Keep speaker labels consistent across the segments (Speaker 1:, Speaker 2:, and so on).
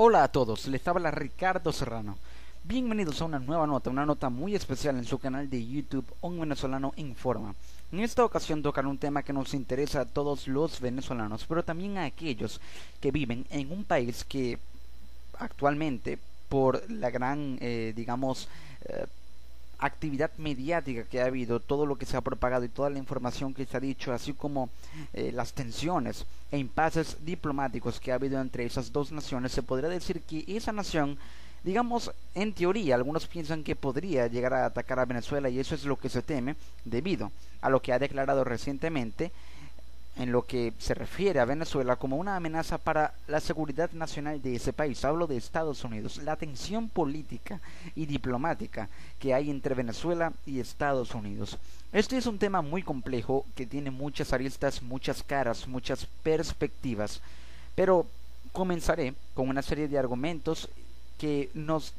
Speaker 1: Hola a todos, les habla Ricardo Serrano. Bienvenidos a una nueva nota, una nota muy especial en su canal de YouTube Un Venezolano Informa. En esta ocasión tocaré un tema que nos interesa a todos los venezolanos, pero también a aquellos que viven en un país que actualmente, por la gran, actividad mediática que ha habido, todo lo que se ha propagado y toda la información que se ha dicho, así como las tensiones e impases diplomáticos que ha habido entre esas dos naciones, se podría decir que esa nación, digamos, en teoría, algunos piensan que podría llegar a atacar a Venezuela y eso es lo que se teme debido a lo que ha declarado recientemente en lo que se refiere a Venezuela como una amenaza para la seguridad nacional de ese país. Hablo de Estados Unidos, la tensión política y diplomática que hay entre Venezuela y Estados Unidos. Este es un tema muy complejo que tiene muchas aristas, muchas caras, muchas perspectivas, pero comenzaré con una serie de argumentos que nos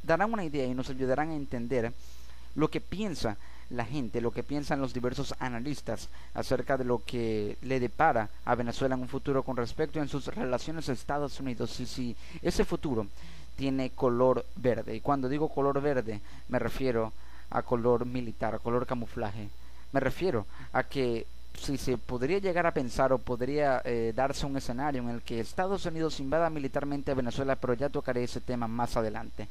Speaker 1: darán una idea y nos ayudarán a entender lo que piensa la gente, lo que piensan los diversos analistas acerca de lo que le depara a Venezuela en un futuro con respecto en sus relaciones a Estados Unidos y si ese futuro tiene color verde. Y cuando digo color verde me refiero a color militar, a color camuflaje. Me refiero a que si se podría llegar a pensar o podría darse un escenario en el que Estados Unidos invada militarmente a Venezuela, pero ya tocaré ese tema más adelante.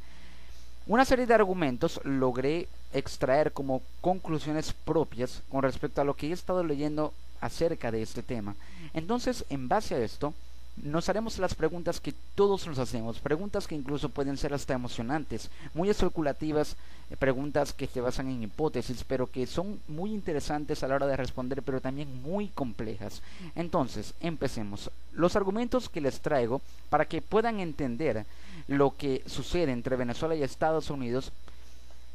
Speaker 1: Una serie de argumentos logré extraer como conclusiones propias con respecto a lo que he estado leyendo acerca de este tema. Entonces, en base a esto, nos haremos las preguntas que todos nos hacemos, preguntas que incluso pueden ser hasta emocionantes, muy especulativas, preguntas que se basan en hipótesis, pero que son muy interesantes a la hora de responder, pero también muy complejas. Entonces, empecemos. Los argumentos que les traigo para que puedan entender lo que sucede entre Venezuela y Estados Unidos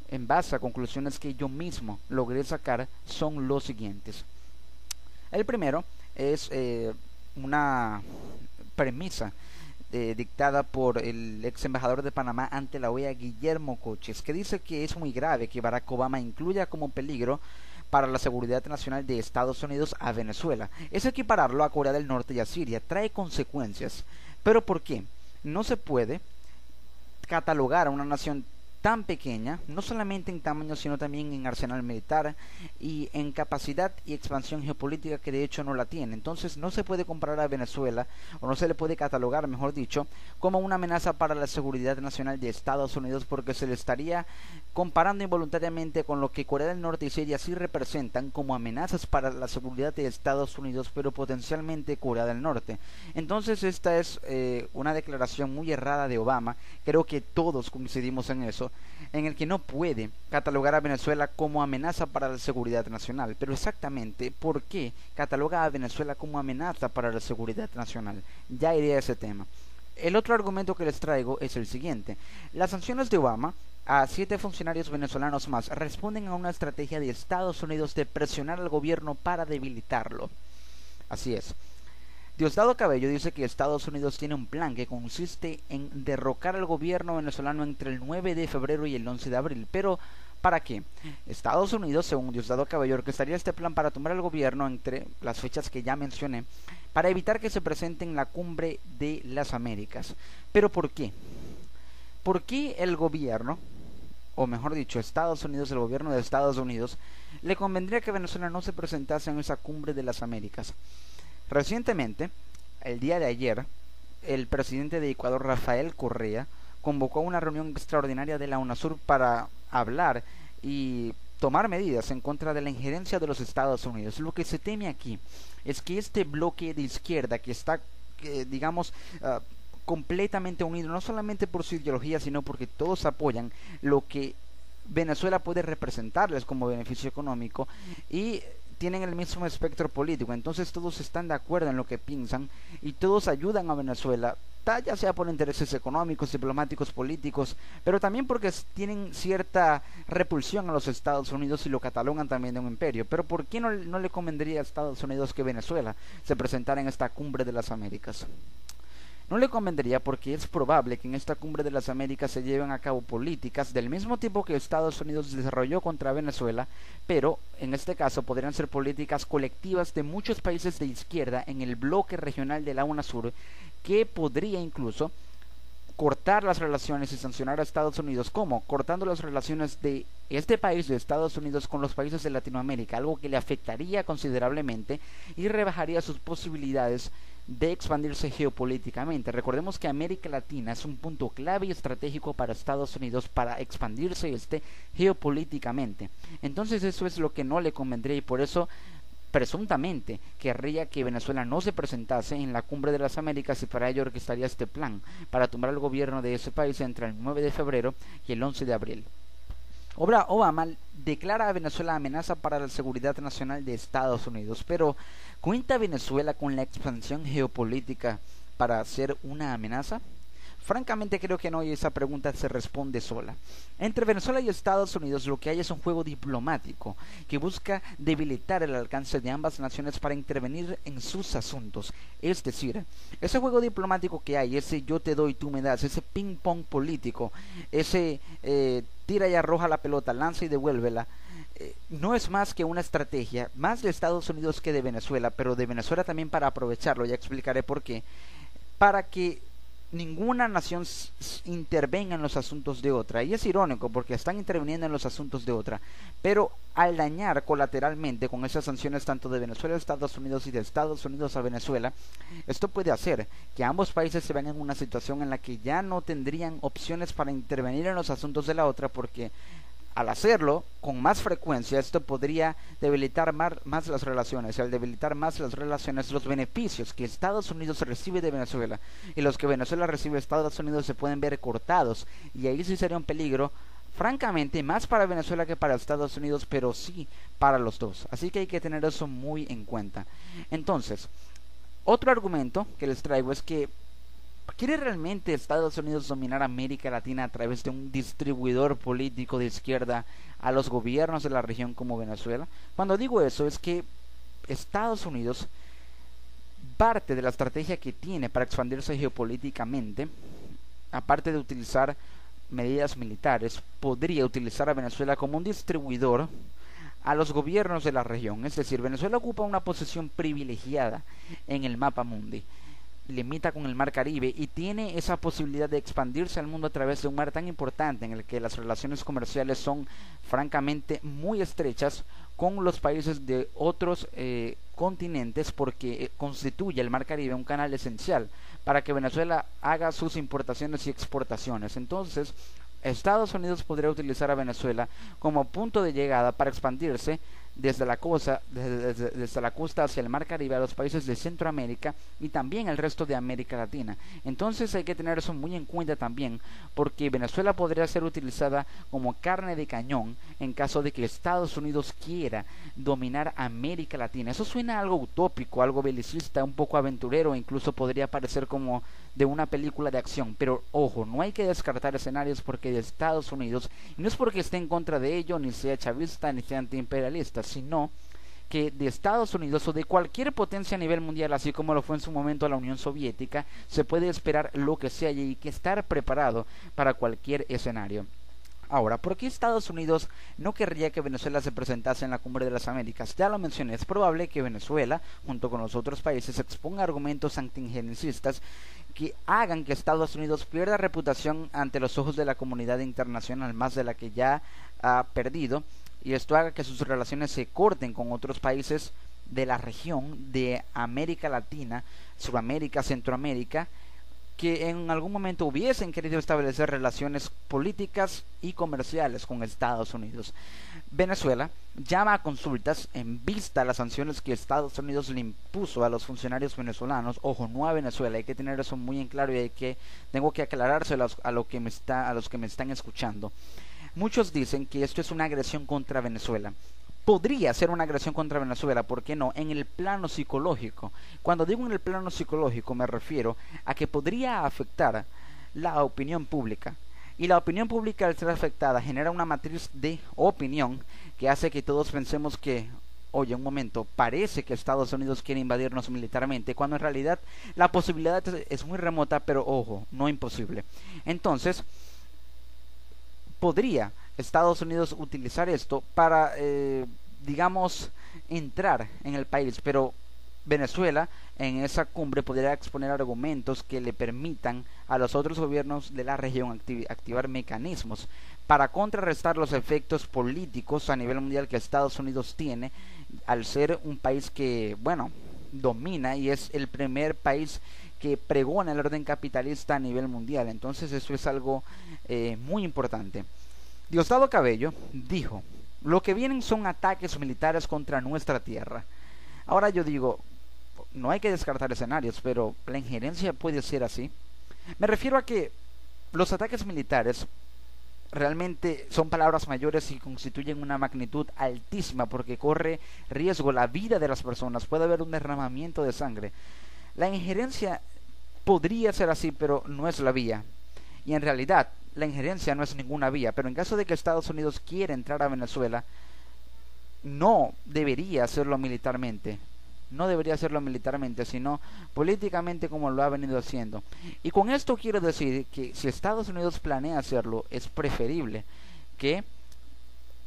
Speaker 1: en base a conclusiones que yo mismo logré sacar son los siguientes. El primero es una premisa dictada por el ex embajador de Panamá ante la OEA, Guillermo Coches, que dice que es muy grave que Barack Obama incluya como peligro para la seguridad nacional de Estados Unidos a Venezuela. Es equipararlo a Corea del Norte y a Siria, trae consecuencias. ¿Pero por qué? No se puede catalogar a una nación tan pequeña, no solamente en tamaño, sino también en arsenal militar y en capacidad y expansión geopolítica que de hecho no la tiene. Entonces no se puede comparar a Venezuela, o no se le puede catalogar, mejor dicho, como una amenaza para la seguridad nacional de Estados Unidos, porque se le estaría comparando involuntariamente con lo que Corea del Norte y Siria sí representan como amenazas para la seguridad de Estados Unidos, pero potencialmente Corea del Norte. Entonces esta es una declaración muy errada de Obama, creo que todos coincidimos en eso, en el que no puede catalogar a Venezuela como amenaza para la seguridad nacional. Pero exactamente, ¿por qué cataloga a Venezuela como amenaza para la seguridad nacional? Ya iré a ese tema. El otro argumento que les traigo es el siguiente. Las sanciones de Obama a 7 funcionarios venezolanos más responden a una estrategia de Estados Unidos de presionar al gobierno para debilitarlo. Así es. Diosdado Cabello dice que Estados Unidos tiene un plan que consiste en derrocar al gobierno venezolano entre el 9 de febrero y el 11 de abril. Pero, ¿para qué? Estados Unidos, según Diosdado Cabello, orquestaría este plan para tomar al gobierno entre las fechas que ya mencioné, para evitar que se presente en la cumbre de las Américas. ¿Pero por qué? ¿Por qué el gobierno, o mejor dicho, Estados Unidos, el gobierno de Estados Unidos, le convendría que Venezuela no se presentase en esa cumbre de las Américas? Recientemente, el día de ayer, el presidente de Ecuador, Rafael Correa, convocó una reunión extraordinaria de la UNASUR para hablar y tomar medidas en contra de la injerencia de los Estados Unidos. Lo que se teme aquí es que este bloque de izquierda que está, completamente unido, no solamente por su ideología, sino porque todos apoyan lo que Venezuela puede representarles como beneficio económico y tienen el mismo espectro político, entonces todos están de acuerdo en lo que piensan y todos ayudan a Venezuela, ya sea por intereses económicos, diplomáticos, políticos, pero también porque tienen cierta repulsión a los Estados Unidos y lo catalogan también de un imperio. Pero ¿por qué no le convendría a Estados Unidos que Venezuela se presentara en esta cumbre de las Américas? No le convendría porque es probable que en esta cumbre de las Américas se lleven a cabo políticas del mismo tipo que Estados Unidos desarrolló contra Venezuela, pero en este caso podrían ser políticas colectivas de muchos países de izquierda en el bloque regional de la UNASUR, que podría incluso cortar las relaciones y sancionar a Estados Unidos. ¿Cómo? Cortando las relaciones de este país, de Estados Unidos, con los países de Latinoamérica, algo que le afectaría considerablemente y rebajaría sus posibilidades de expandirse geopolíticamente. Recordemos que América Latina es un punto clave y estratégico para Estados Unidos para expandirse geopolíticamente. Entonces eso es lo que no le convendría y por eso presuntamente querría que Venezuela no se presentase en la Cumbre de las Américas y para ello orquestaría este plan para tumbar el gobierno de ese país entre el 9 de febrero y el 11 de abril. Obama declara a Venezuela amenaza para la seguridad nacional de Estados Unidos, pero ¿cuenta Venezuela con la expansión geopolítica para ser una amenaza? Francamente creo que no, y esa pregunta se responde sola. Entre Venezuela y Estados Unidos lo que hay es un juego diplomático que busca debilitar el alcance de ambas naciones para intervenir en sus asuntos. Es decir, ese juego diplomático que hay, ese yo te doy, tú me das, ese ping pong político, ese tira y arroja la pelota, lanza y devuélvela, no es más que una estrategia, más de Estados Unidos que de Venezuela, pero de Venezuela también para aprovecharlo, ya explicaré por qué, para que ninguna nación intervenga en los asuntos de otra. Y es irónico porque están interviniendo en los asuntos de otra, pero al dañar colateralmente con esas sanciones tanto de Venezuela a Estados Unidos y de Estados Unidos a Venezuela, esto puede hacer que ambos países se vean en una situación en la que ya no tendrían opciones para intervenir en los asuntos de la otra, porque al hacerlo con más frecuencia esto podría debilitar más las relaciones, y al debilitar más las relaciones, los beneficios que Estados Unidos recibe de Venezuela y los que Venezuela recibe de Estados Unidos se pueden ver cortados, y ahí sí sería un peligro, francamente, más para Venezuela que para Estados Unidos, pero sí para los dos. Así que hay que tener eso muy en cuenta. Entonces, otro argumento que les traigo es que ¿quiere realmente Estados Unidos dominar América Latina a través de un distribuidor político de izquierda a los gobiernos de la región como Venezuela? Cuando digo eso es que Estados Unidos, parte de la estrategia que tiene para expandirse geopolíticamente, aparte de utilizar medidas militares, podría utilizar a Venezuela como un distribuidor a los gobiernos de la región. Es decir, Venezuela ocupa una posición privilegiada en el mapa mundi, limita con el mar Caribe y tiene esa posibilidad de expandirse al mundo a través de un mar tan importante en el que las relaciones comerciales son francamente muy estrechas con los países de otros continentes, porque constituye el mar Caribe un canal esencial para que Venezuela haga sus importaciones y exportaciones. Entonces Estados Unidos podría utilizar a Venezuela como punto de llegada para expandirse desde la costa hacia el mar Caribe a los países de Centroamérica y también el resto de América Latina. Entonces hay que tener eso muy en cuenta también, porque Venezuela podría ser utilizada como carne de cañón en caso de que Estados Unidos quiera dominar América Latina. Eso suena algo utópico, algo belicista, un poco aventurero, incluso podría parecer como de una película de acción, pero ojo, no hay que descartar escenarios porque de Estados Unidos, y no es porque esté en contra de ello, ni sea chavista, ni sea antiimperialista, sino que de Estados Unidos o de cualquier potencia a nivel mundial, así como lo fue en su momento la Unión Soviética, se puede esperar lo que sea y hay que estar preparado para cualquier escenario. Ahora, ¿por qué Estados Unidos no querría que Venezuela se presentase en la Cumbre de las Américas? Ya lo mencioné, es probable que Venezuela, junto con los otros países, exponga argumentos anti-ingenicistas que hagan que Estados Unidos pierda reputación ante los ojos de la comunidad internacional, más de la que ya ha perdido, y esto haga que sus relaciones se corten con otros países de la región de América Latina, Sudamérica, Centroamérica, que en algún momento hubiesen querido establecer relaciones políticas y comerciales con Estados Unidos. Venezuela llama a consultas en vista a las sanciones que Estados Unidos le impuso a los funcionarios venezolanos. Ojo, no a Venezuela, hay que tener eso muy en claro y tengo que aclarárselo a los que me están escuchando. Muchos dicen que esto es una agresión contra Venezuela. Podría ser una agresión contra Venezuela, ¿por qué no? En el plano psicológico. Cuando digo en el plano psicológico me refiero a que podría afectar la opinión pública. Y la opinión pública, al ser afectada, genera una matriz de opinión que hace que todos pensemos que, oye, un momento, parece que Estados Unidos quiere invadirnos militarmente, cuando en realidad la posibilidad es muy remota, pero ojo, no imposible. Entonces, podría Estados Unidos utilizar esto para, digamos, entrar en el país, pero Venezuela en esa cumbre podría exponer argumentos que le permitan a los otros gobiernos de la región activar mecanismos para contrarrestar los efectos políticos a nivel mundial que Estados Unidos tiene al ser un país que, bueno, domina y es el primer país que pregona el orden capitalista a nivel mundial. Entonces eso es algo muy importante. Diosdado Cabello dijo: lo que vienen son ataques militares contra nuestra tierra. Ahora yo digo, no hay que descartar escenarios, pero la injerencia puede ser así. Me refiero a que los ataques militares realmente son palabras mayores y constituyen una magnitud altísima porque corre riesgo la vida de las personas, puede haber un derramamiento de sangre. La injerencia podría ser así, pero no es la vía. Y en realidad, la injerencia no es ninguna vía, pero en caso de que Estados Unidos quiera entrar a Venezuela, no debería hacerlo militarmente. No debería hacerlo militarmente, sino políticamente como lo ha venido haciendo. Y con esto quiero decir que si Estados Unidos planea hacerlo, es preferible que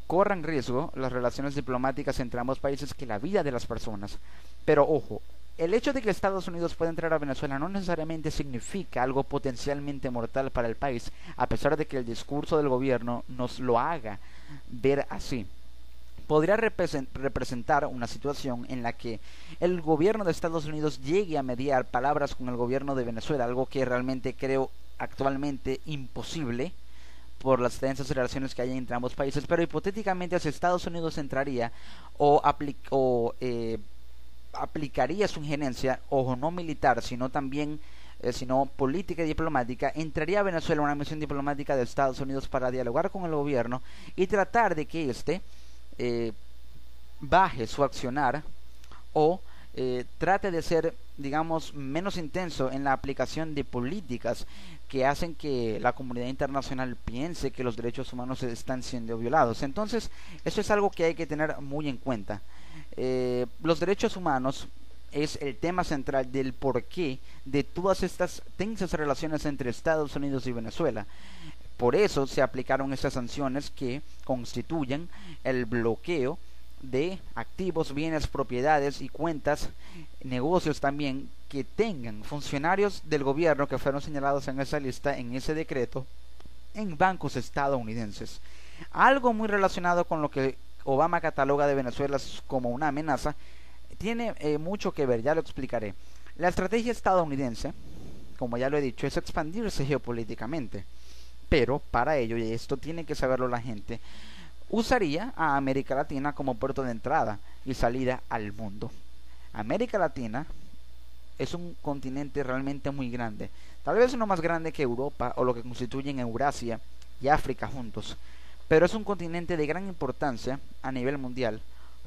Speaker 1: corran riesgo las relaciones diplomáticas entre ambos países que la vida de las personas. Pero ojo, el hecho de que Estados Unidos pueda entrar a Venezuela no necesariamente significa algo potencialmente mortal para el país, a pesar de que el discurso del gobierno nos lo haga ver así. Podría representar una situación en la que el gobierno de Estados Unidos llegue a mediar palabras con el gobierno de Venezuela, algo que realmente creo actualmente imposible por las tensas relaciones que hay entre ambos países, pero hipotéticamente si Estados Unidos entraría o aplicaría su injerencia, ojo, no militar, sino también sino política y diplomática, entraría a Venezuela una misión diplomática de Estados Unidos para dialogar con el gobierno y tratar de que éste baje su accionar o trate de ser, digamos, menos intenso en la aplicación de políticas que hacen que la comunidad internacional piense que los derechos humanos están siendo violados. Entonces, eso es algo que hay que tener muy en cuenta. Los derechos humanos es el tema central del porqué de todas estas tensas relaciones entre Estados Unidos y Venezuela. Por eso se aplicaron estas sanciones que constituyen el bloqueo de activos, bienes, propiedades y cuentas, negocios también que tengan funcionarios del gobierno que fueron señalados en esa lista, en ese decreto, en bancos estadounidenses. Algo muy relacionado con lo que Obama cataloga de Venezuela como una amenaza, tiene mucho que ver, ya lo explicaré. La estrategia estadounidense, como ya lo he dicho, es expandirse geopolíticamente. Pero para ello, y esto tiene que saberlo la gente, usaría a América Latina como puerto de entrada y salida al mundo. América Latina es un continente realmente muy grande, tal vez no más grande que Europa o lo que constituyen Eurasia y África juntos, pero es un continente de gran importancia a nivel mundial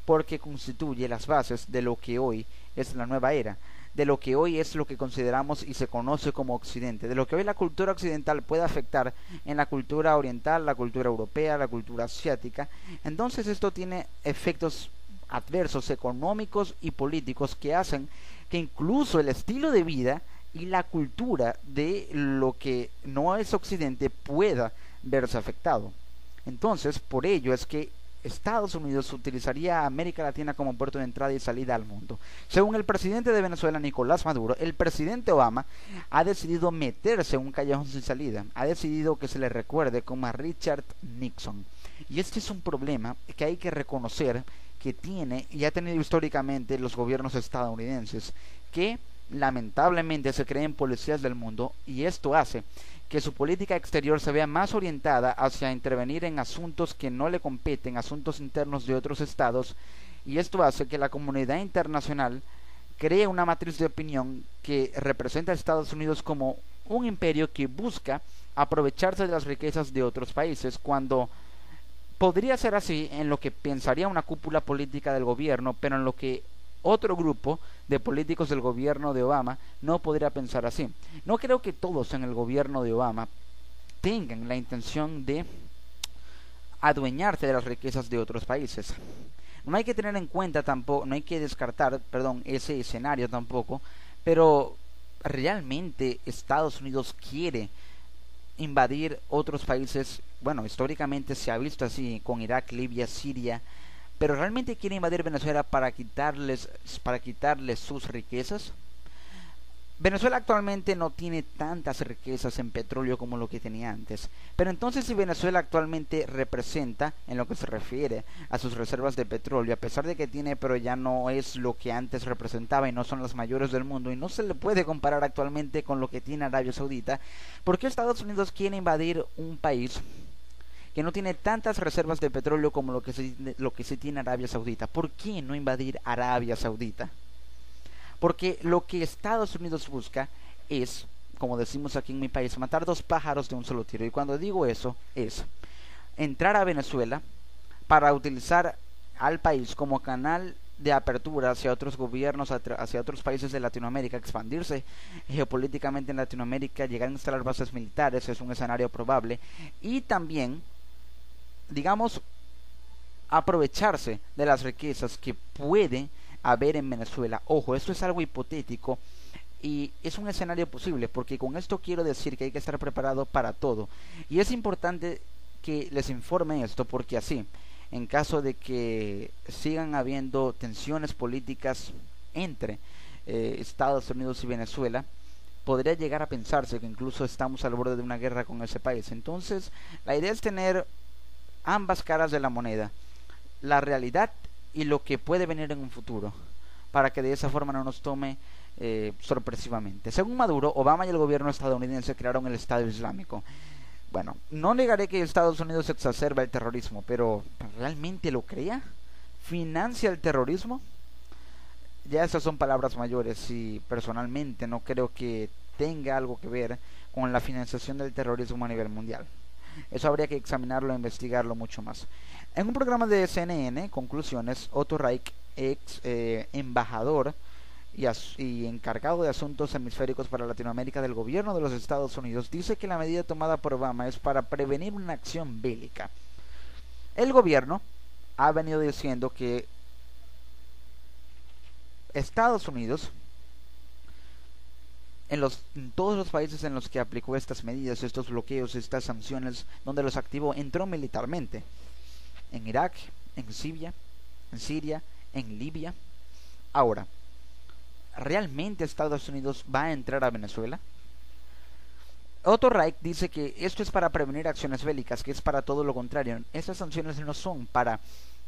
Speaker 1: porque constituye las bases de lo que hoy es la nueva era, de lo que hoy es lo que consideramos y se conoce como Occidente, de lo que hoy la cultura occidental puede afectar en la cultura oriental, la cultura europea, la cultura asiática. Entonces esto tiene efectos adversos económicos y políticos que hacen que incluso el estilo de vida y la cultura de lo que no es Occidente pueda verse afectado. Entonces, por ello es que Estados Unidos utilizaría a América Latina como puerto de entrada y salida al mundo. Según el presidente de Venezuela, Nicolás Maduro, el presidente Obama ha decidido meterse en un callejón sin salida. Ha decidido que se le recuerde como a Richard Nixon. Y este es un problema que hay que reconocer que tiene y ha tenido históricamente los gobiernos estadounidenses, que lamentablemente se creen policías del mundo, y esto hace que su política exterior se vea más orientada hacia intervenir en asuntos que no le competen, asuntos internos de otros estados, y esto hace que la comunidad internacional cree una matriz de opinión que representa a Estados Unidos como un imperio que busca aprovecharse de las riquezas de otros países, cuando podría ser así en lo que pensaría una cúpula política del gobierno, pero en lo que otro grupo de políticos del gobierno de Obama no podría pensar así. No creo que todos en el gobierno de Obama tengan la intención de adueñarse de las riquezas de otros países. No hay que tener en cuenta tampoco, no hay que descartar, ese escenario tampoco, pero realmente Estados Unidos quiere invadir otros países. Bueno, históricamente se ha visto así con Irak, Libia, Siria, pero ¿realmente quiere invadir Venezuela para quitarles sus riquezas? Venezuela actualmente no tiene tantas riquezas en petróleo como lo que tenía antes. Pero entonces si Venezuela actualmente representa, en lo que se refiere a sus reservas de petróleo, a pesar de que tiene, pero ya no es lo que antes representaba y no son las mayores del mundo y no se le puede comparar actualmente con lo que tiene Arabia Saudita, ¿por qué Estados Unidos quiere invadir un país que no tiene tantas reservas de petróleo como lo que sí tiene Arabia Saudita? ¿Por qué no invadir Arabia Saudita? Porque lo que Estados Unidos busca es, como decimos aquí en mi país, matar dos pájaros de un solo tiro. Y cuando digo eso, es entrar a Venezuela para utilizar al país como canal de apertura hacia otros gobiernos, hacia otros países de Latinoamérica, expandirse geopolíticamente en Latinoamérica, llegar a instalar bases militares, es un escenario probable, y también, digamos, aprovecharse de las riquezas que puede haber en Venezuela. Ojo, esto es algo hipotético y es un escenario posible, porque con esto quiero decir que hay que estar preparado para todo. Y es importante que les informe esto, porque así, en caso de que sigan habiendo tensiones políticas entre Estados Unidos y Venezuela, podría llegar a pensarse que incluso estamos al borde de una guerra con ese país. Entonces, la idea es tener ambas caras de la moneda, la realidad y lo que puede venir en un futuro, para que de esa forma no nos tome sorpresivamente. Según Maduro, Obama y el gobierno estadounidense crearon el Estado Islámico. Bueno, no negaré que Estados Unidos exacerba el terrorismo, pero ¿realmente lo crea? ¿Financia el terrorismo? Ya esas son palabras mayores y personalmente no creo que tenga algo que ver con la financiación del terrorismo a nivel mundial. Eso habría que examinarlo e investigarlo mucho más. En un programa de CNN, Conclusiones, Otto Reich, ex embajador y encargado de asuntos hemisféricos para Latinoamérica del gobierno de los Estados Unidos, dice que la medida tomada por Obama es para prevenir una acción bélica. El gobierno ha venido diciendo que Estados Unidos, en todos los países en los que aplicó estas medidas, estos bloqueos, estas sanciones, donde los activó, entró militarmente. En Irak, en Siria, en Libia. Ahora, ¿realmente Estados Unidos va a entrar a Venezuela? Otto Reich dice que esto es para prevenir acciones bélicas, que es para todo lo contrario. Esas sanciones no son para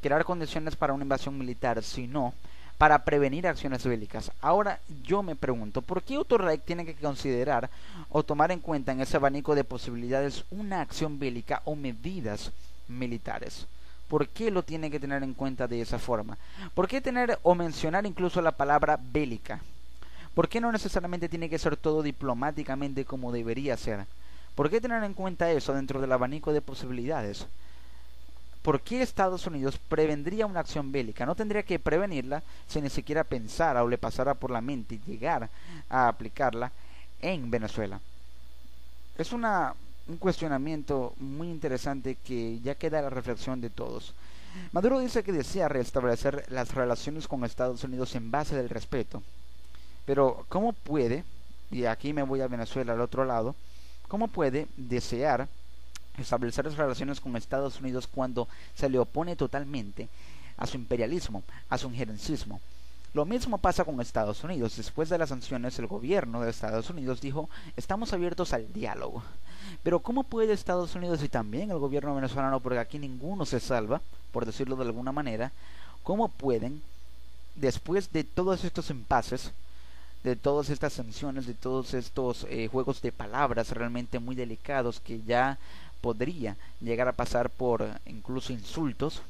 Speaker 1: crear condiciones para una invasión militar, sino para prevenir acciones bélicas. Ahora yo me pregunto, ¿por qué Otto Reich tiene que considerar o tomar en cuenta en ese abanico de posibilidades una acción bélica o medidas militares? ¿Por qué lo tiene que tener en cuenta de esa forma? ¿Por qué tener o mencionar incluso la palabra bélica? ¿Por qué no necesariamente tiene que ser todo diplomáticamente como debería ser? ¿Por qué tener en cuenta eso dentro del abanico de posibilidades? ¿Por qué Estados Unidos prevendría una acción bélica? No tendría que prevenirla si ni siquiera pensara o le pasara por la mente llegar a aplicarla en Venezuela. Es un cuestionamiento muy interesante que ya queda a la reflexión de todos. Maduro dice que desea restablecer las relaciones con Estados Unidos en base del respeto. Pero ¿cómo puede, y aquí me voy a Venezuela al otro lado, cómo puede desear establecer las relaciones con Estados Unidos cuando se le opone totalmente a su imperialismo, a su injerencismo? Lo mismo pasa con Estados Unidos. Después de las sanciones, el gobierno de Estados Unidos dijo, estamos abiertos al diálogo. Pero ¿cómo puede Estados Unidos y también el gobierno venezolano, porque aquí ninguno se salva, por decirlo de alguna manera, cómo pueden, después de todos estos impases, de todas estas sanciones, de todos estos juegos de palabras realmente muy delicados que ya podría llegar a pasar por incluso insultos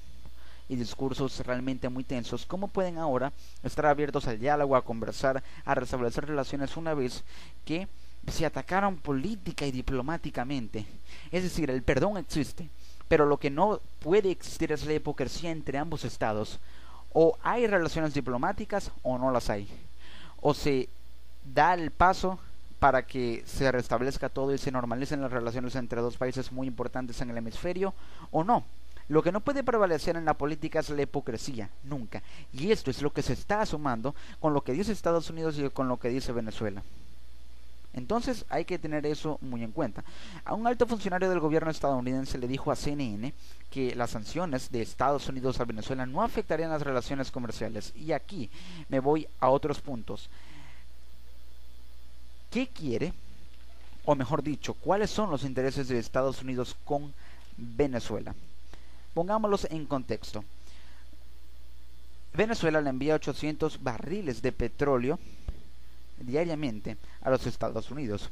Speaker 1: y discursos realmente muy tensos, cómo pueden ahora estar abiertos al diálogo, a conversar, a restablecer relaciones una vez que se atacaron política y diplomáticamente? Es decir, el perdón existe, pero lo que no puede existir es la hipocresía entre ambos estados. O hay relaciones diplomáticas o no las hay. O se da el paso para que se restablezca todo y se normalicen las relaciones entre dos países muy importantes en el hemisferio, o no. Lo que no puede prevalecer en la política es la hipocresía, nunca. Y esto es lo que se está sumando con lo que dice Estados Unidos y con lo que dice Venezuela. Entonces hay que tener eso muy en cuenta. A un alto funcionario del gobierno estadounidense le dijo a CNN que las sanciones de Estados Unidos a Venezuela no afectarían las relaciones comerciales. Y aquí me voy a otros puntos. ¿Qué quiere? O mejor dicho, ¿cuáles son los intereses de Estados Unidos con Venezuela? Pongámoslos en contexto. Venezuela le envía 800 barriles de petróleo diariamente a los Estados Unidos.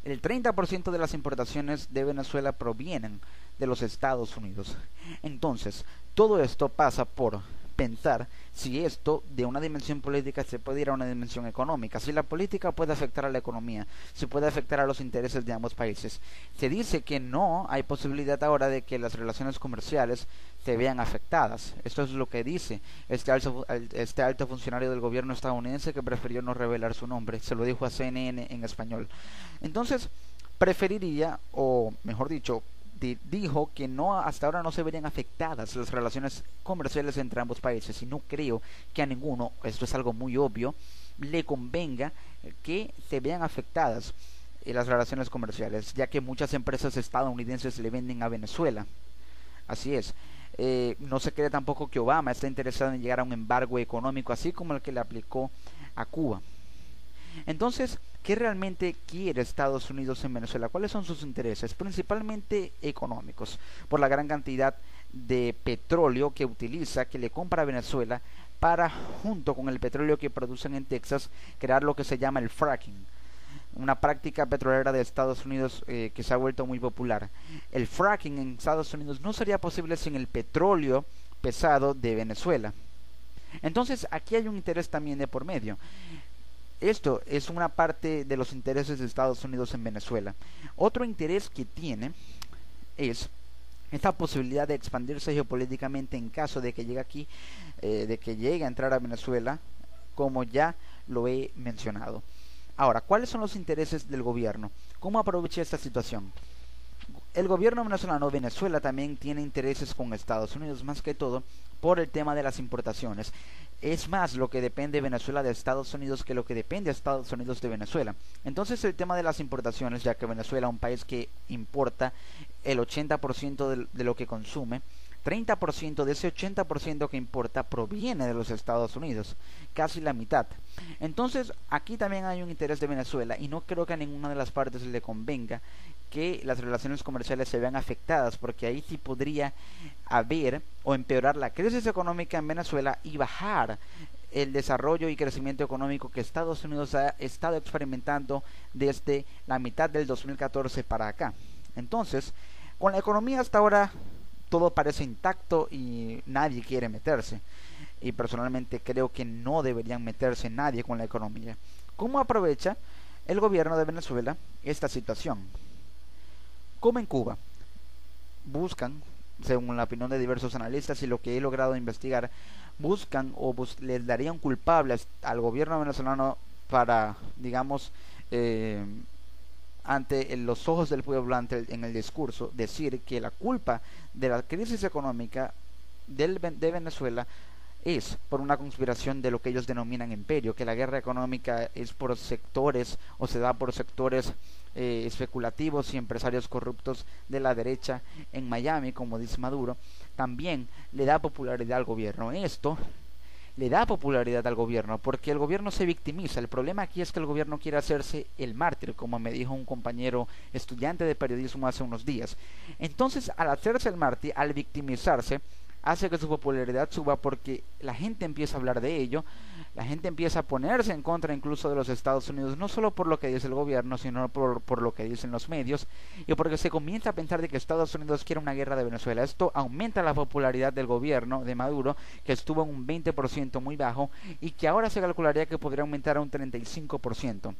Speaker 1: El 30% de las importaciones de Venezuela provienen de los Estados Unidos. Entonces, todo esto pasa por pensar si esto de una dimensión política se puede ir a una dimensión económica, si la política puede afectar a la economía, si puede afectar a los intereses de ambos países. Se dice que no hay posibilidad ahora de que las relaciones comerciales se vean afectadas. Esto es lo que dice este alto funcionario del gobierno estadounidense, que prefirió no revelar su nombre. Se lo dijo a CNN en español. Entonces, preferiría, o mejor dicho, dijo que no, hasta ahora no se verían afectadas las relaciones comerciales entre ambos países, y no creo que a ninguno, esto es algo muy obvio, le convenga que se vean afectadas las relaciones comerciales, ya que muchas empresas estadounidenses le venden a Venezuela. Así es. No se cree tampoco que Obama está interesado en llegar a un embargo económico así como el que le aplicó a Cuba. Entonces, ¿qué realmente quiere Estados Unidos en Venezuela? ¿Cuáles son sus intereses? Principalmente económicos, por la gran cantidad de petróleo que utiliza, que le compra a Venezuela, para, junto con el petróleo que producen en Texas, crear lo que se llama el fracking, una práctica petrolera de Estados Unidos que se ha vuelto muy popular. El fracking en Estados Unidos no sería posible sin el petróleo pesado de Venezuela. Entonces, aquí hay un interés también de por medio. Esto es una parte de los intereses de Estados Unidos en Venezuela. Otro interés que tiene es esta posibilidad de expandirse geopolíticamente en caso de que llegue aquí, de que llegue a entrar a Venezuela, como ya lo he mencionado. Ahora, ¿cuáles son los intereses del gobierno? ¿Cómo aprovecha esta situación? El gobierno venezolano, Venezuela, también tiene intereses con Estados Unidos, más que todo por el tema de las importaciones. Es más lo que depende Venezuela de Estados Unidos que lo que depende Estados Unidos de Venezuela. Entonces, el tema de las importaciones, ya que Venezuela es un país que importa el 80% de lo que consume, 30% de ese 80% que importa proviene de los Estados Unidos, casi la mitad. Entonces, aquí también hay un interés de Venezuela, y no creo que a ninguna de las partes le convenga que las relaciones comerciales se vean afectadas, porque ahí sí podría haber o empeorar la crisis económica en Venezuela y bajar el desarrollo y crecimiento económico que Estados Unidos ha estado experimentando desde la mitad del 2014 para acá. Entonces, con la economía hasta ahora todo parece intacto y nadie quiere meterse. Y personalmente creo que no deberían meterse nadie con la economía. ¿Cómo aprovecha el gobierno de Venezuela esta situación? Como en Cuba, buscan, según la opinión de diversos analistas y lo que he logrado investigar, buscan o les darían culpables al gobierno venezolano para, digamos, ante los ojos del pueblo, en el discurso, decir que la culpa de la crisis económica de Venezuela es por una conspiración de lo que ellos denominan imperio, que la guerra económica es por sectores o se da por sectores especulativos y empresarios corruptos de la derecha en Miami, como dice Maduro. También le da popularidad al gobierno. Esto le da popularidad al gobierno porque el gobierno se victimiza. El problema aquí es que el gobierno quiere hacerse el mártir, como me dijo un compañero estudiante de periodismo hace unos días. Entonces, al hacerse el mártir, al victimizarse, hace que su popularidad suba porque la gente empieza a hablar de ello, la gente empieza a ponerse en contra incluso de los Estados Unidos, no solo por lo que dice el gobierno, sino por lo que dicen los medios, y porque se comienza a pensar de que Estados Unidos quiere una guerra de Venezuela. Esto aumenta la popularidad del gobierno de Maduro, que estuvo en un 20% muy bajo, y que ahora se calcularía que podría aumentar a un 35%.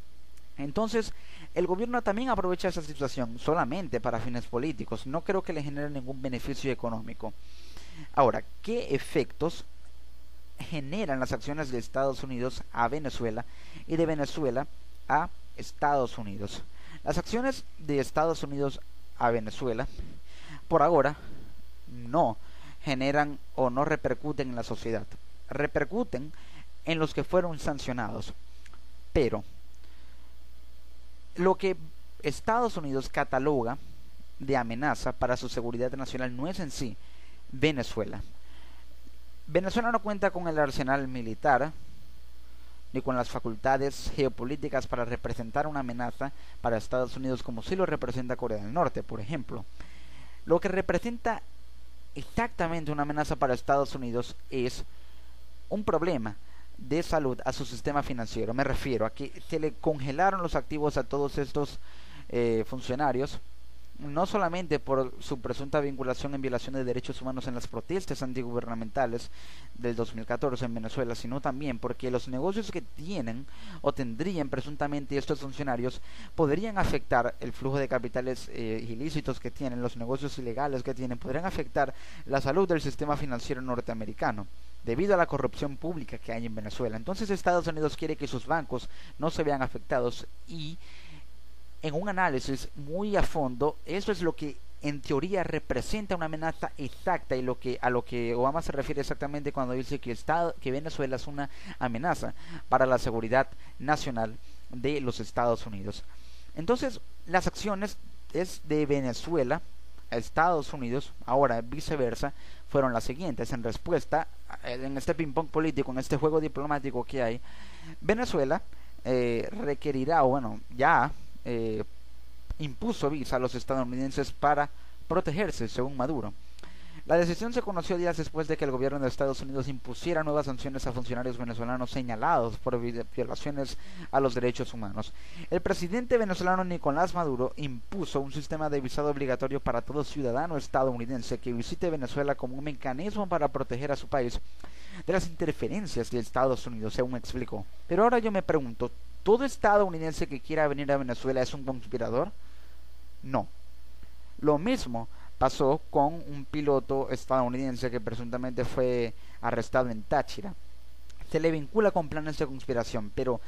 Speaker 1: Entonces, el gobierno también aprovecha esa situación solamente para fines políticos. No creo que le genere ningún beneficio económico. Ahora, ¿qué efectos generan las acciones de Estados Unidos a Venezuela y de Venezuela a Estados Unidos? Las acciones de Estados Unidos a Venezuela, por ahora, no generan o no repercuten en la sociedad. Repercuten en los que fueron sancionados. Pero Lo que Estados Unidos cataloga de amenaza para su seguridad nacional no es en sí Venezuela. Venezuela no cuenta con el arsenal militar ni con las facultades geopolíticas para representar una amenaza para Estados Unidos como sí lo representa Corea del Norte, por ejemplo. Lo que representa exactamente una amenaza para Estados Unidos es un problema de salud a su sistema financiero. Me refiero a que se le congelaron los activos a todos estos funcionarios, no solamente por su presunta vinculación en violación de derechos humanos en las protestas antigubernamentales del 2014 en Venezuela, sino también porque los negocios que tienen o tendrían presuntamente estos funcionarios podrían afectar el flujo de capitales ilícitos que tienen, los negocios ilegales que tienen, podrían afectar la salud del sistema financiero norteamericano debido a la corrupción pública que hay en Venezuela. Entonces Estados Unidos quiere que sus bancos no se vean afectados y en un análisis muy a fondo, eso es lo que en teoría representa una amenaza exacta y a lo que Obama se refiere exactamente cuando dice que Venezuela es una amenaza para la seguridad nacional de los Estados Unidos. Entonces, las acciones de Venezuela a Estados Unidos, ahora viceversa, fueron las siguientes. En respuesta, en este ping-pong político, en este juego diplomático que hay, Venezuela requerirá, o bueno, ya impuso visa a los estadounidenses para protegerse, según Maduro. La decisión se conoció días después de que el gobierno de Estados Unidos impusiera nuevas sanciones a funcionarios venezolanos señalados por violaciones a los derechos humanos. El presidente venezolano Nicolás Maduro impuso un sistema de visado obligatorio para todo ciudadano estadounidense que visite Venezuela como un mecanismo para proteger a su país de las interferencias de Estados Unidos, según explicó. Pero ahora yo me pregunto, ¿todo estadounidense que quiera venir a Venezuela es un conspirador? No. Lo mismo pasó con un piloto estadounidense que presuntamente fue arrestado en Táchira. Se le vincula con planes de conspiración, pero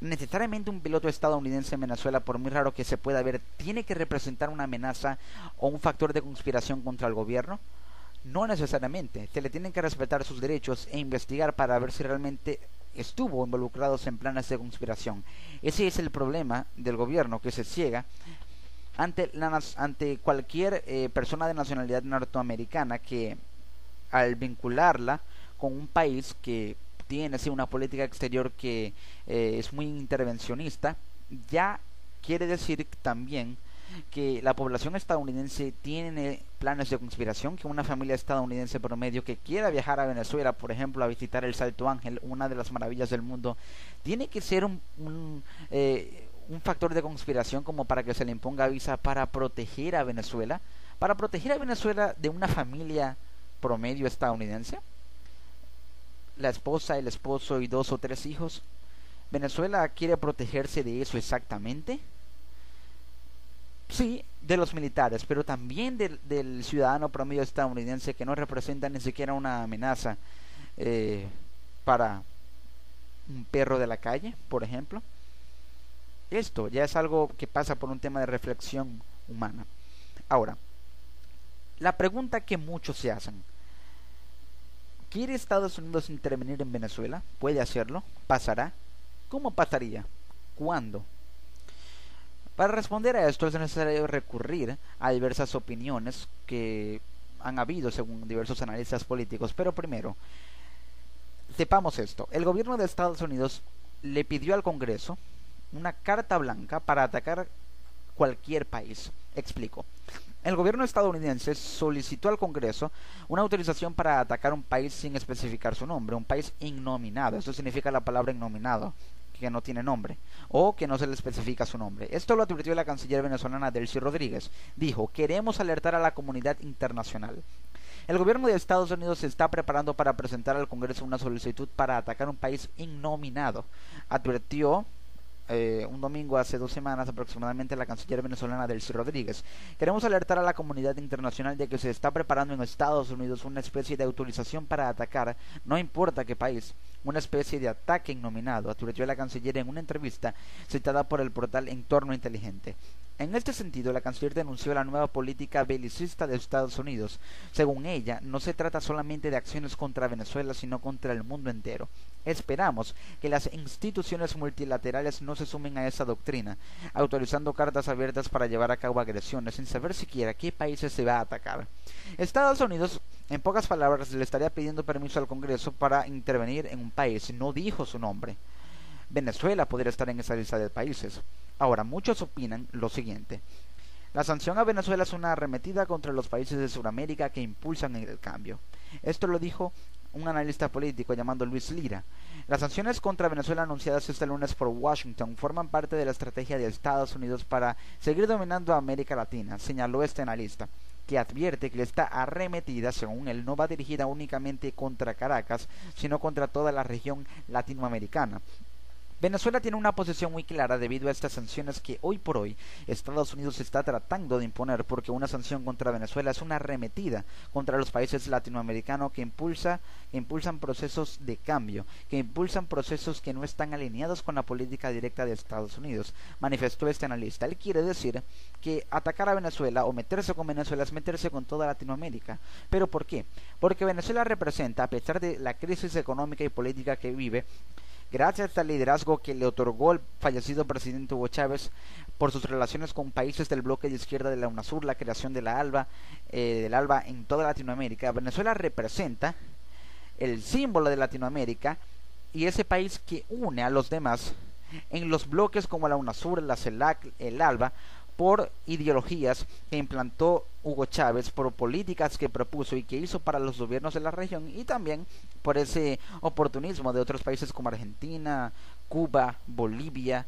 Speaker 1: necesariamente un piloto estadounidense en Venezuela, por muy raro que se pueda ver, ¿tiene que representar una amenaza o un factor de conspiración contra el gobierno? No necesariamente. Se le tienen que respetar sus derechos e investigar para ver si realmente estuvo involucrados en planes de conspiración. Ese es el problema del gobierno, que se ciega ante cualquier persona de nacionalidad norteamericana que al vincularla con un país que tiene una política exterior que es muy intervencionista, ya quiere decir también que la población estadounidense tiene planes de conspiración, que una familia estadounidense promedio que quiera viajar a Venezuela, por ejemplo, a visitar el Salto Ángel, una de las maravillas del mundo, tiene que ser un factor de conspiración como para que se le imponga visa para proteger a Venezuela, de una familia promedio estadounidense, la esposa, el esposo y 2 o 3 hijos. ¿Venezuela quiere protegerse de eso exactamente? Sí, de los militares, pero también del ciudadano promedio estadounidense, que no representa ni siquiera una amenaza para un perro de la calle, por ejemplo. Esto ya es algo que pasa por un tema de reflexión humana. Ahora, la pregunta que muchos se hacen: ¿quiere Estados Unidos intervenir en Venezuela? ¿Puede hacerlo? ¿Pasará? ¿Cómo pasaría? ¿Cuándo? Para responder a esto es necesario recurrir a diversas opiniones que han habido según diversos analistas políticos. Pero primero, sepamos esto: el gobierno de Estados Unidos le pidió al Congreso una carta blanca para atacar cualquier país. Explico. El gobierno estadounidense solicitó al Congreso una autorización para atacar un país sin especificar su nombre, un país innominado. Eso significa la palabra innominado, que no tiene nombre, o que no se le especifica su nombre. Esto lo advirtió la canciller venezolana Delcy Rodríguez. Dijo: queremos alertar a la comunidad internacional. El gobierno de Estados Unidos se está preparando para presentar al Congreso una solicitud para atacar un país innominado, advirtió un domingo hace 2 semanas aproximadamente la canciller venezolana Delcy Rodríguez. Queremos alertar a la comunidad internacional de que se está preparando en Estados Unidos una especie de autorización para atacar, no importa qué país, una especie de ataque innominado, advirtió la canciller en una entrevista citada por el portal Entorno Inteligente. En este sentido, la canciller denunció la nueva política belicista de Estados Unidos. Según ella, no se trata solamente de acciones contra Venezuela, sino contra el mundo entero. Esperamos que las instituciones multilaterales no se sumen a esa doctrina, autorizando cartas abiertas para llevar a cabo agresiones sin saber siquiera qué países se va a atacar. Estados Unidos, en pocas palabras, le estaría pidiendo permiso al Congreso para intervenir en un país. No dijo su nombre. Venezuela podría estar en esa lista de países. Ahora, muchos opinan lo siguiente: la sanción a Venezuela es una arremetida contra los países de Sudamérica que impulsan el cambio. Esto lo dijo un analista político llamado Luis Lira. Las sanciones contra Venezuela anunciadas este lunes por Washington forman parte de la estrategia de Estados Unidos para seguir dominando a América Latina, señaló este analista, que advierte que esta arremetida, según él, no va dirigida únicamente contra Caracas, sino contra toda la región latinoamericana. Venezuela tiene una posición muy clara debido a estas sanciones que hoy por hoy Estados Unidos está tratando de imponer, porque una sanción contra Venezuela es una arremetida contra los países latinoamericanos que impulsan procesos de cambio, que impulsan procesos que no están alineados con la política directa de Estados Unidos, manifestó este analista. Él quiere decir que atacar a Venezuela o meterse con Venezuela es meterse con toda Latinoamérica. ¿Pero por qué? Porque Venezuela representa, a pesar de la crisis económica y política que vive, gracias al liderazgo que le otorgó el fallecido presidente Hugo Chávez por sus relaciones con países del bloque de izquierda de la UNASUR, la creación de la ALBA, en toda Latinoamérica, Venezuela representa el símbolo de Latinoamérica y ese país que une a los demás en los bloques como la UNASUR, la CELAC, el ALBA, por ideologías que implantó Hugo Chávez, por políticas que propuso y que hizo para los gobiernos de la región, y también por ese oportunismo de otros países como Argentina, Cuba, Bolivia,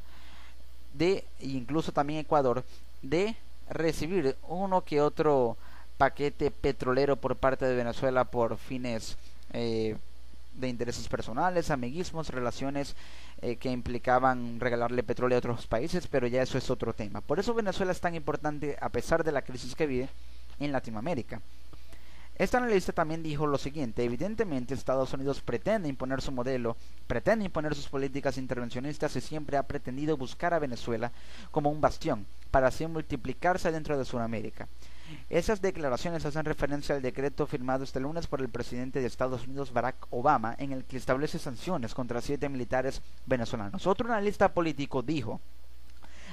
Speaker 1: e incluso también Ecuador, de recibir uno que otro paquete petrolero por parte de Venezuela por fines de intereses personales, amiguismos, relaciones que implicaban regalarle petróleo a otros países, pero ya eso es otro tema. Por eso Venezuela es tan importante, a pesar de la crisis que vive en Latinoamérica. Este analista también dijo lo siguiente: evidentemente Estados Unidos pretende imponer su modelo, pretende imponer sus políticas intervencionistas y siempre ha pretendido buscar a Venezuela como un bastión, para así multiplicarse dentro de Sudamérica. Esas declaraciones hacen referencia al decreto firmado este lunes por el presidente de Estados Unidos, Barack Obama, en el que establece sanciones contra 7 militares venezolanos. Otro analista político dijo: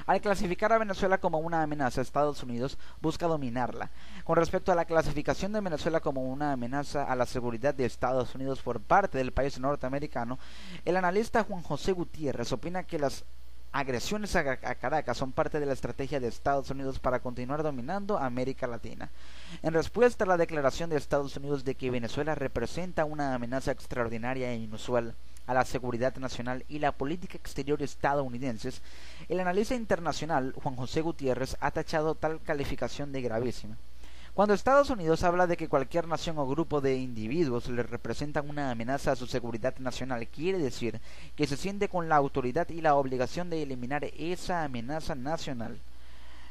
Speaker 1: al clasificar a Venezuela como una amenaza, Estados Unidos busca dominarla. Con respecto a la clasificación de Venezuela como una amenaza a la seguridad de Estados Unidos por parte del país norteamericano, el analista Juan José Gutiérrez opina que las agresiones a Caracas son parte de la estrategia de Estados Unidos para continuar dominando a América Latina. En respuesta a la declaración de Estados Unidos de que Venezuela representa una amenaza extraordinaria e inusual a la seguridad nacional y la política exterior estadounidenses, el analista internacional Juan José Gutiérrez ha tachado tal calificación de gravísima. Cuando Estados Unidos habla de que cualquier nación o grupo de individuos le representan una amenaza a su seguridad nacional, quiere decir que se siente con la autoridad y la obligación de eliminar esa amenaza nacional.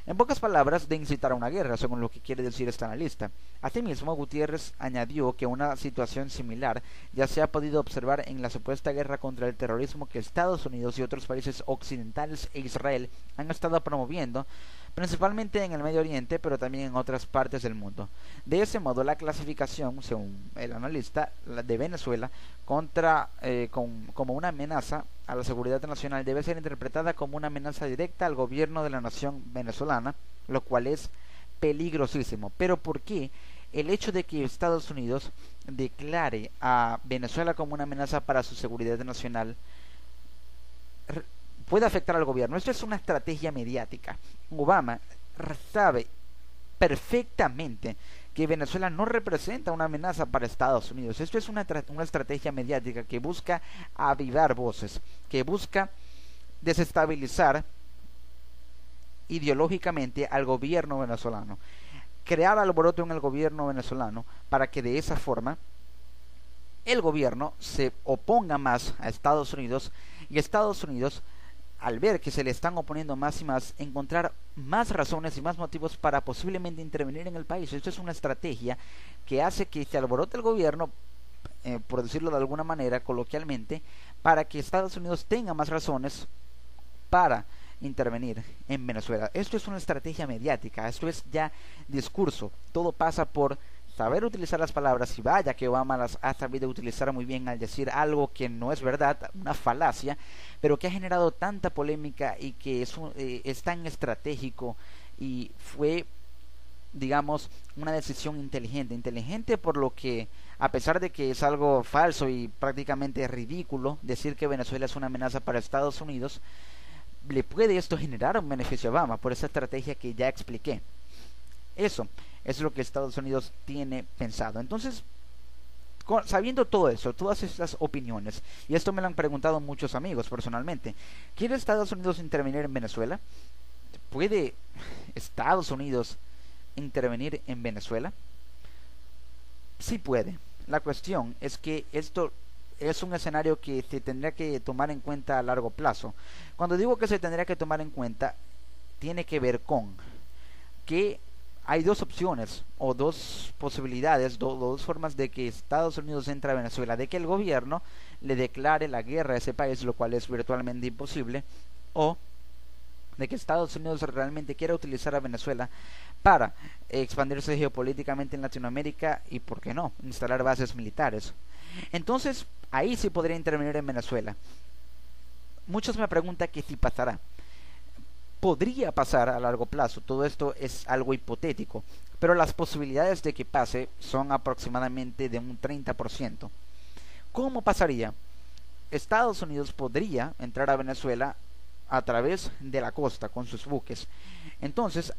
Speaker 1: En pocas palabras, de incitar a una guerra, según lo que quiere decir este analista. Asimismo, Gutiérrez añadió que una situación similar ya se ha podido observar en la supuesta guerra contra el terrorismo que Estados Unidos y otros países occidentales e Israel han estado promoviendo, principalmente en el Medio Oriente, pero también en otras partes del mundo. De ese modo, la clasificación, según el analista, de Venezuela como una amenaza a la seguridad nacional debe ser interpretada como una amenaza directa al gobierno de la nación venezolana, lo cual es peligrosísimo. Pero ¿por qué el hecho de que Estados Unidos declare a Venezuela como una amenaza para su seguridad nacional puede afectar al gobierno? Esto es una estrategia mediática. Obama sabe perfectamente que Venezuela no representa una amenaza para Estados Unidos. Esto es una estrategia mediática que busca avivar voces, que busca desestabilizar ideológicamente al gobierno venezolano, crear alboroto en el gobierno venezolano para que de esa forma el gobierno se oponga más a Estados Unidos y Estados Unidos, al ver que se le están oponiendo más y más, encontrar más razones y más motivos para posiblemente intervenir en el país. Esto es una estrategia que hace que se alborote el gobierno, por decirlo de alguna manera, coloquialmente, para que Estados Unidos tenga más razones para intervenir en Venezuela. Esto es una estrategia mediática, esto es ya discurso. Todo pasa por saber utilizar las palabras, y vaya que Obama las ha sabido utilizar muy bien al decir algo que no es verdad, una falacia, pero que ha generado tanta polémica y que es tan estratégico, y fue, digamos, una decisión inteligente por lo que, a pesar de que es algo falso y prácticamente ridículo decir que Venezuela es una amenaza para Estados Unidos, le puede esto generar un beneficio a Obama por esa estrategia que ya expliqué. Eso es lo que Estados Unidos tiene pensado. Entonces, sabiendo todo eso, todas estas opiniones, y esto me lo han preguntado muchos amigos personalmente, ¿quiere Estados Unidos intervenir en Venezuela? ¿Puede Estados Unidos intervenir en Venezuela? Sí puede. La cuestión es que esto es un escenario que se tendría que tomar en cuenta a largo plazo. Cuando digo que se tendría que tomar en cuenta, tiene que ver con que hay dos opciones o dos posibilidades, dos formas de que Estados Unidos entre a Venezuela: de que el gobierno le declare la guerra a ese país, lo cual es virtualmente imposible, o de que Estados Unidos realmente quiera utilizar a Venezuela para expandirse geopolíticamente en Latinoamérica y, ¿por qué no?, instalar bases militares. Entonces, ahí sí podría intervenir en Venezuela. Muchos me preguntan que si pasará. Podría pasar a largo plazo, todo esto es algo hipotético, pero las posibilidades de que pase son aproximadamente de un 30%. ¿Cómo pasaría? Estados Unidos podría entrar a Venezuela a través de la costa con sus buques. Entonces,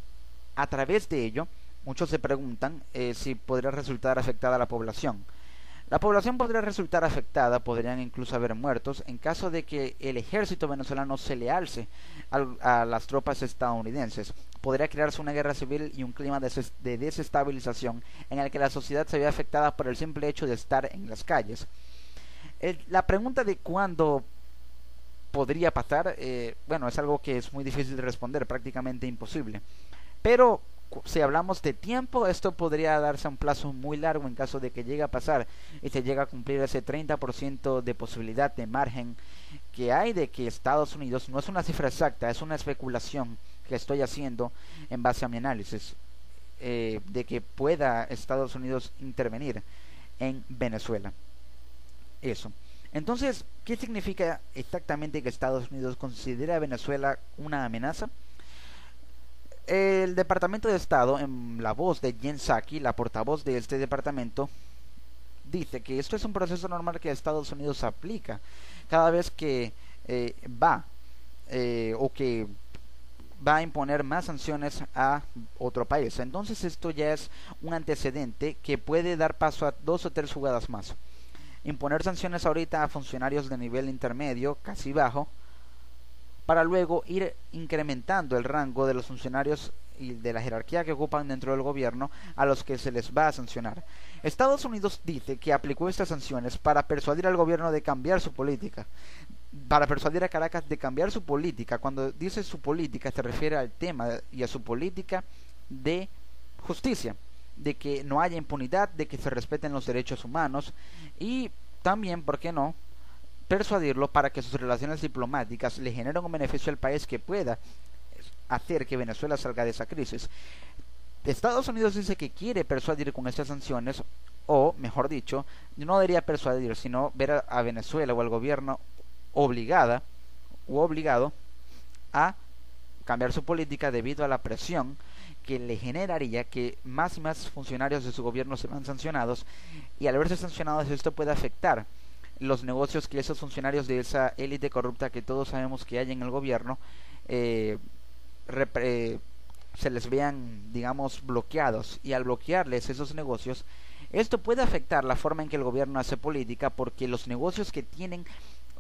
Speaker 1: a través de ello, muchos se preguntan si podría resultar afectada la población. La población podría resultar afectada, podrían incluso haber muertos en caso de que el ejército venezolano se le alce a las tropas estadounidenses. Podría crearse una guerra civil y un clima de desestabilización en el que la sociedad se vea afectada por el simple hecho de estar en las calles. La pregunta de cuándo podría pasar, bueno, es algo que es muy difícil de responder, prácticamente imposible. Pero si hablamos de tiempo, esto podría darse a un plazo muy largo en caso de que llegue a pasar y se llegue a cumplir ese 30% de posibilidad de margen que hay de que Estados Unidos, no es una cifra exacta, es una especulación que estoy haciendo en base a mi análisis, de que pueda Estados Unidos intervenir en Venezuela. Eso. Entonces, ¿qué significa exactamente que Estados Unidos considera a Venezuela una amenaza? El Departamento de Estado, en la voz de Jen Psaki, la portavoz de este departamento, dice que esto es un proceso normal que Estados Unidos aplica cada vez que va a imponer más sanciones a otro país. Entonces esto ya es un antecedente que puede dar paso a 2 o 3 jugadas más. Imponer sanciones ahorita a funcionarios de nivel intermedio, casi bajo, para luego ir incrementando el rango de los funcionarios y de la jerarquía que ocupan dentro del gobierno a los que se les va a sancionar. Estados Unidos dice que aplicó estas sanciones para persuadir al gobierno de cambiar su política, para persuadir a Caracas de cambiar su política. Cuando dice su política se refiere al tema y a su política de justicia, de que no haya impunidad, de que se respeten los derechos humanos, y también, ¿por qué no?, persuadirlo para que sus relaciones diplomáticas le generen un beneficio al país que pueda hacer que Venezuela salga de esa crisis. Estados Unidos dice que quiere persuadir con estas sanciones, o mejor dicho, no debería persuadir, sino ver a Venezuela o al gobierno obligado a cambiar su política debido a la presión que le generaría que más y más funcionarios de su gobierno se van sancionados, y al verse sancionados esto puede afectar los negocios que esos funcionarios de esa élite corrupta que todos sabemos que hay en el gobierno se les vean, digamos, bloqueados, y al bloquearles esos negocios, esto puede afectar la forma en que el gobierno hace política, porque los negocios que tienen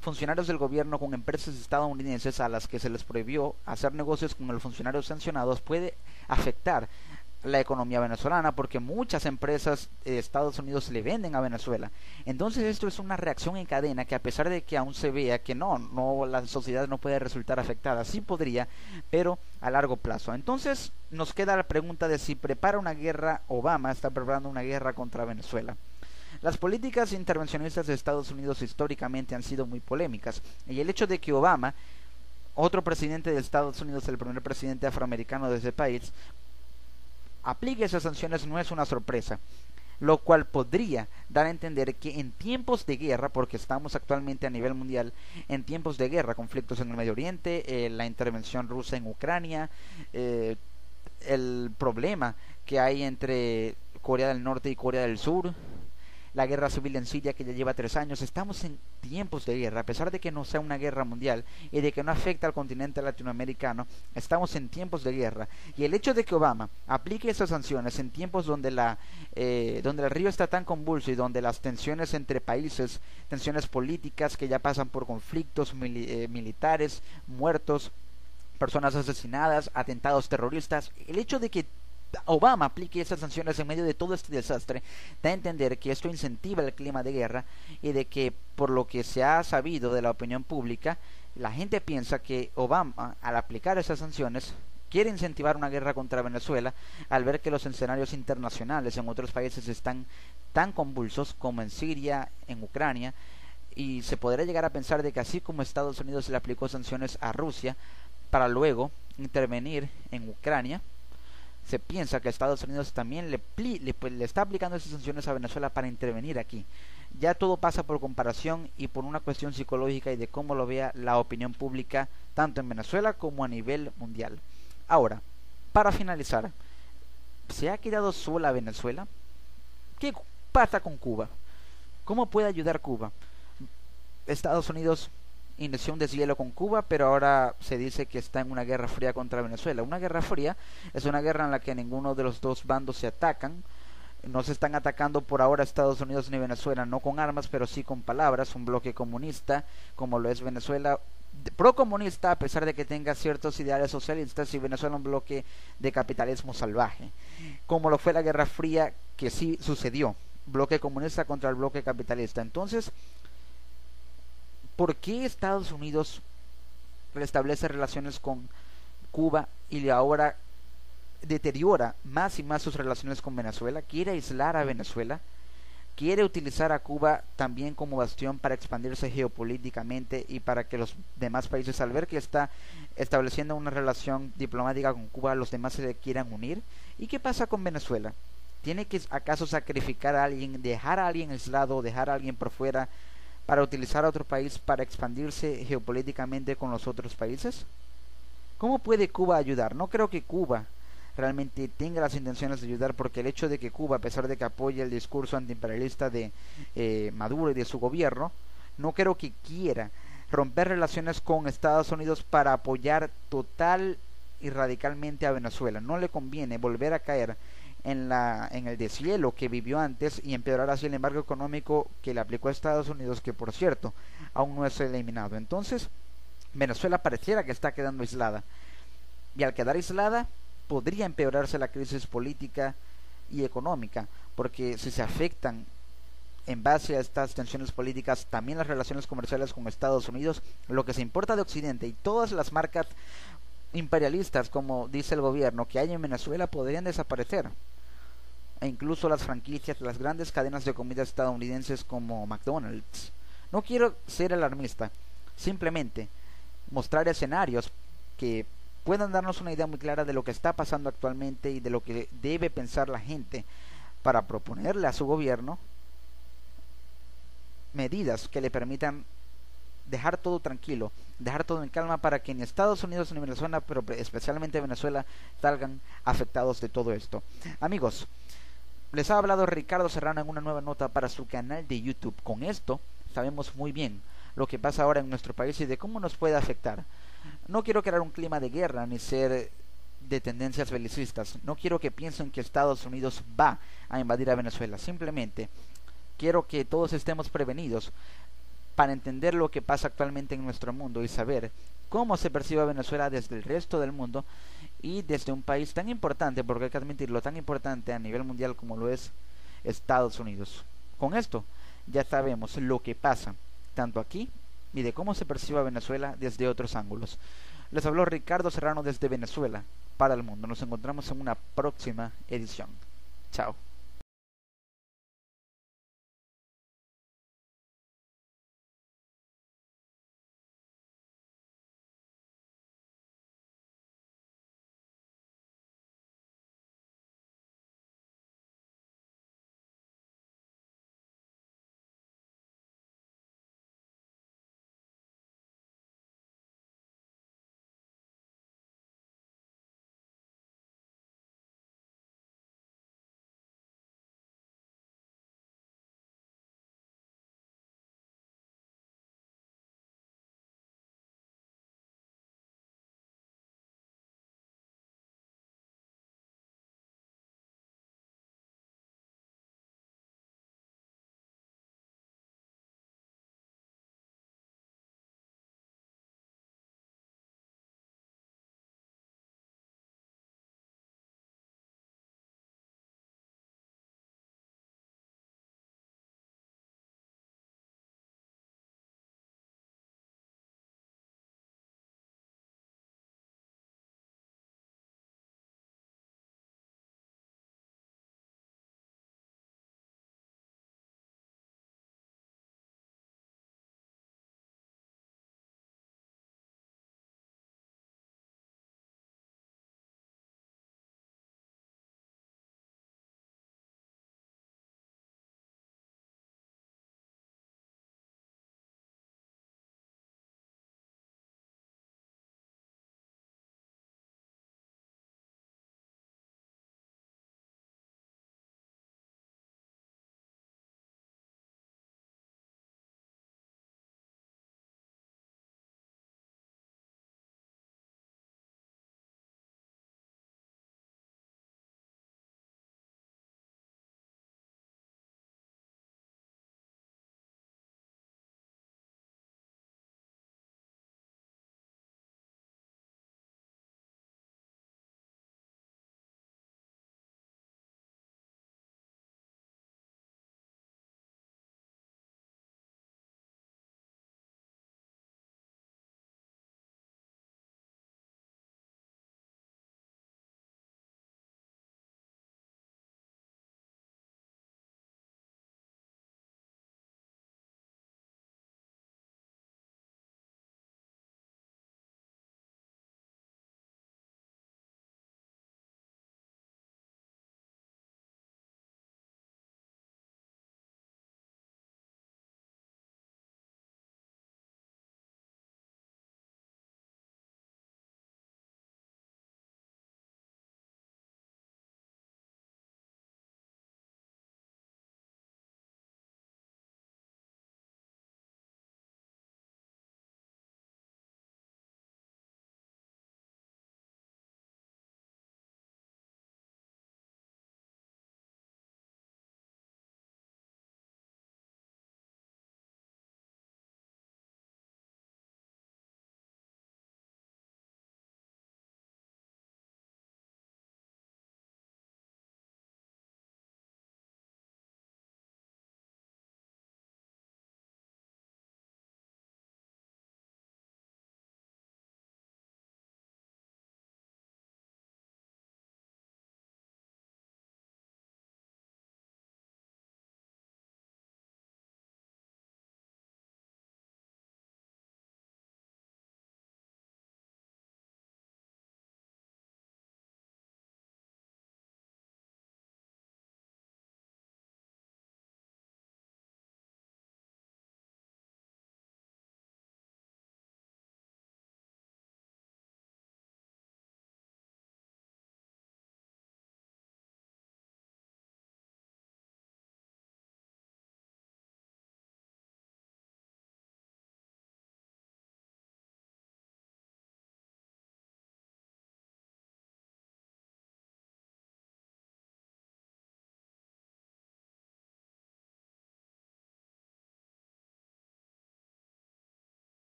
Speaker 1: funcionarios del gobierno con empresas estadounidenses a las que se les prohibió hacer negocios con los funcionarios sancionados puede afectar la economía venezolana, porque muchas empresas de Estados Unidos le venden a Venezuela. Entonces esto es una reacción en cadena que, a pesar de que aún se vea que no la sociedad no puede resultar afectada, sí podría, pero a largo plazo. Entonces nos queda la pregunta de si prepara una guerra, Obama está preparando una guerra contra Venezuela. Las políticas intervencionistas de Estados Unidos históricamente han sido muy polémicas, y el hecho de que Obama otro presidente de Estados Unidos, el primer presidente afroamericano de ese país, aplique esas sanciones no es una sorpresa, lo cual podría dar a entender que en tiempos de guerra, porque estamos actualmente a nivel mundial en tiempos de guerra, conflictos en el Medio Oriente, la intervención rusa en Ucrania, el problema que hay entre Corea del Norte y Corea del Sur, la guerra civil en Siria que ya lleva 3 años. Estamos en tiempos de guerra, a pesar de que no sea una guerra mundial y de que no afecta al continente latinoamericano. Estamos en tiempos de guerra, y el hecho de que Obama aplique esas sanciones en tiempos donde donde el río está tan convulso y donde las tensiones entre países, tensiones políticas que ya pasan por conflictos militares, muertos, personas asesinadas, atentados terroristas, el hecho de que Obama aplique esas sanciones en medio de todo este desastre da a entender que esto incentiva el clima de guerra, y de que, por lo que se ha sabido de la opinión pública, la gente piensa que Obama, al aplicar esas sanciones, quiere incentivar una guerra contra Venezuela, al ver que los escenarios internacionales en otros países están tan convulsos como en Siria, en Ucrania, y se podría llegar a pensar de que así como Estados Unidos le aplicó sanciones a Rusia para luego intervenir en Ucrania, se piensa que Estados Unidos también le está aplicando esas sanciones a Venezuela para intervenir aquí. Ya todo pasa por comparación y por una cuestión psicológica y de cómo lo vea la opinión pública, tanto en Venezuela como a nivel mundial. Ahora, para finalizar, ¿se ha quedado sola Venezuela? ¿Qué pasa con Cuba? ¿Cómo puede ayudar Cuba? Estados Unidos inició un deshielo con Cuba, pero ahora se dice que está en una guerra fría contra Venezuela. Una guerra fría es una guerra en la que ninguno de los dos bandos se atacan. No se están atacando por ahora Estados Unidos ni Venezuela, no con armas, pero sí con palabras. Un bloque comunista, como lo es Venezuela, procomunista, a pesar de que tenga ciertos ideales socialistas, y Venezuela un bloque de capitalismo salvaje, como lo fue la Guerra Fría, que sí sucedió, bloque comunista contra el bloque capitalista. Entonces, ¿por qué Estados Unidos restablece relaciones con Cuba y ahora deteriora más y más sus relaciones con Venezuela? Quiere aislar a Venezuela, quiere utilizar a Cuba también como bastión para expandirse geopolíticamente y para que los demás países, al ver que está estableciendo una relación diplomática con Cuba, los demás se le quieran unir. ¿Y qué pasa con Venezuela? ¿Tiene que acaso sacrificar a alguien, dejar a alguien aislado, dejar a alguien por fuera, para utilizar a otro país para expandirse geopolíticamente con los otros países? ¿Cómo puede Cuba ayudar? No creo que Cuba realmente tenga las intenciones de ayudar, porque el hecho de que Cuba, a pesar de que apoye el discurso antiimperialista de Maduro y de su gobierno, no creo que quiera romper relaciones con Estados Unidos para apoyar total y radicalmente a Venezuela. No le conviene volver a caer en el deshielo que vivió antes y empeorar así el embargo económico que le aplicó a Estados Unidos, que por cierto aún no es eliminado. Entonces Venezuela pareciera que está quedando aislada, y al quedar aislada podría empeorarse la crisis política y económica, porque si se afectan en base a estas tensiones políticas también las relaciones comerciales con Estados Unidos, lo que se importa de Occidente y todas las marcas imperialistas, como dice el gobierno, que hay en Venezuela, podrían desaparecer. E incluso las franquicias, las grandes cadenas de comida estadounidenses como McDonald's. No quiero ser alarmista, simplemente mostrar escenarios que puedan darnos una idea muy clara de lo que está pasando actualmente y de lo que debe pensar la gente, para proponerle a su gobierno medidas que le permitan dejar todo tranquilo, dejar todo en calma, para que ni Estados Unidos ni Venezuela, pero especialmente Venezuela, salgan afectados de todo esto. Amigos, les ha hablado Ricardo Serrano en una nueva nota para su canal de YouTube. Con esto sabemos muy bien lo que pasa ahora en nuestro país y de cómo nos puede afectar. No quiero crear un clima de guerra ni ser de tendencias belicistas. No quiero que piensen que Estados Unidos va a invadir a Venezuela. Simplemente quiero que todos estemos prevenidos para entender lo que pasa actualmente en nuestro mundo y saber cómo se percibe a Venezuela desde el resto del mundo y desde un país tan importante, porque hay que admitirlo, tan importante a nivel mundial como lo es Estados Unidos. Con esto ya sabemos lo que pasa tanto aquí y de cómo se percibe a Venezuela desde otros ángulos. Les habló Ricardo Serrano desde Venezuela para el mundo. Nos encontramos en una próxima edición. Chao.